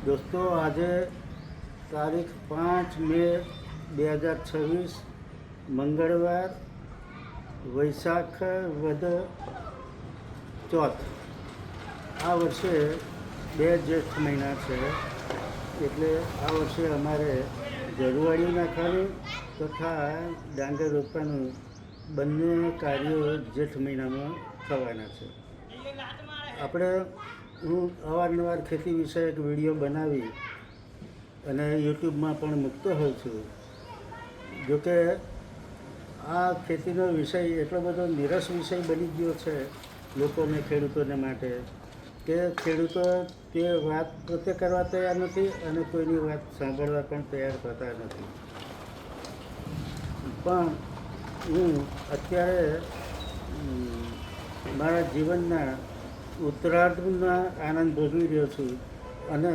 દોસ્તો, આજે તારીખ 5 મે 2026 મંગળવાર, વૈશાખ વદ ચોથ. આ વર્ષે 2 જેઠ મહિના છે, એટલે આ વર્ષે અમારે જરવાળિયું નાખવાનું તથા ડાંગર રોપવાનું બંને કાર્યો જેઠ મહિનામાં થવાના છે. હું અવારનવાર ખેતી વિષયક વિડીયો બનાવી અને યુટ્યુબમાં પણ મૂકતો હોઉં છું. જોકે આ ખેતીનો વિષય એટલો બધો નિરસ વિષય બની ગયો છે લોકોને, ખેડૂતોને માટે, કે ખેડૂતો તે વાત પોતે કરવા તૈયાર નથી અને કોઈની વાત સાંભળવા પણ તૈયાર થતા નથી. પણ હું અત્યારે મારા જીવનના ઉત્તરાર્ધના આનંદ ભોગવી રહ્યો છું અને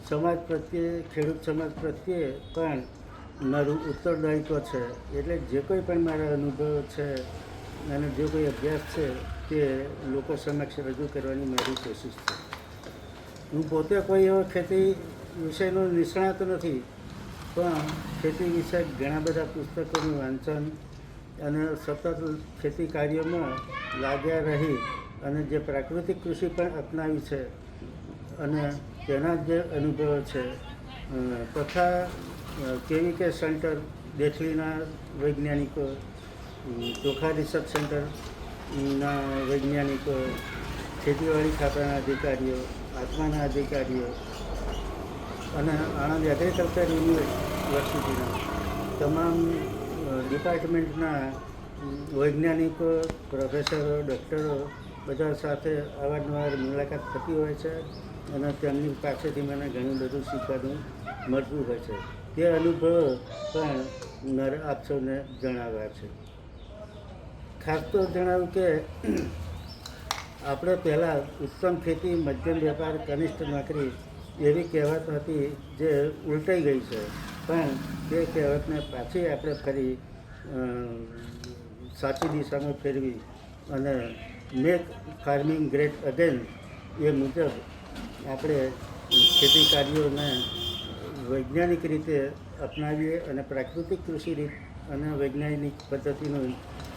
સમાજ પ્રત્યે, ખેડૂત સમાજ પ્રત્યે પણ મારું ઉત્તરદાયિત્વ છે. એટલે જે કોઈ પણ મારા અનુભવો છે અને જે કોઈ અભ્યાસ છે તે લોકો સમક્ષ રજૂ કરવાની મારી કોશિશ છે. હું પોતે કોઈ એવો ખેતી વિષયનો નિષ્ણાત નથી, પણ ખેતી વિષયક ઘણા બધા પુસ્તકોનું વાંચન અને સતત ખેતી કાર્યોમાં લાગ્યા રહી અને જે પ્રાકૃતિક કૃષિ પણ અપનાવી છે અને તેના જે અનુભવો છે, તથા કેવીકે સેન્ટર દેઠલીના વૈજ્ઞાનિકો, ચોખા રિસર્ચ સેન્ટરના વૈજ્ઞાનિકો, ખેતીવાડી ખાતાના અધિકારીઓ, આત્માના અધિકારીઓ અને આણંદ એગ્રીકલ્ચર યુનિવર્સિટીના તમામ ડિપાર્ટમેન્ટના વૈજ્ઞાનિકો, પ્રોફેસરો, ડૉક્ટરો બધા સાથે અવારનવાર મુલાકાત થતી હોય છે અને તેમની પાસેથી મને ઘણું બધું શીખવાનું મળતું હોય છે. તે અનુભવો પણ મારે આપ સૌને જણાવવા છે. ખાસ તો જણાવું કે આપણે પહેલાં ઉત્તમ ખેતી, મધ્યમ વેપાર, કનિષ્ઠ નોકરી એવી કહેવત હતી જે ઉલટાઈ ગઈ છે, પણ તે કહેવતને પાછી આપણે ફરી સાચી દિશામાં ફેરવી અને મેક ફાર્મિંગ ગ્રેટ અગેન એ મુજબ આપણે ખેતી કાર્યોને વૈજ્ઞાનિક રીતે અપનાવીએ અને પ્રાકૃતિક કૃષિ રીત અને વૈજ્ઞાનિક પદ્ધતિનો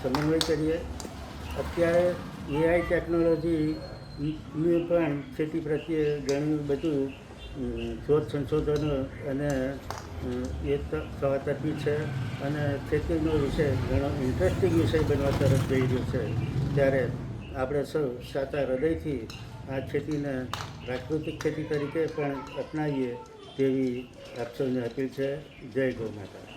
સમન્વય કરીએ. અત્યારે એઆઈ ટેકનોલોજીનું પણ ખેતી પ્રત્યે ઘણું બધું શોધ સંશોધનો અને એ થવા તરફી છે અને ખેતીનો વિષય ઘણો ઇન્ટરેસ્ટિંગ વિષય બનવા તરફ જઈ રહ્યો છે. ત્યારે આપણે સૌ સાચા હૃદયથી આ ખેતીને પ્રાકૃતિક ખેતી તરીકે પણ અપનાવીએ તેવી આપ સૌને અપીલ છે. જય ગૌ માતા.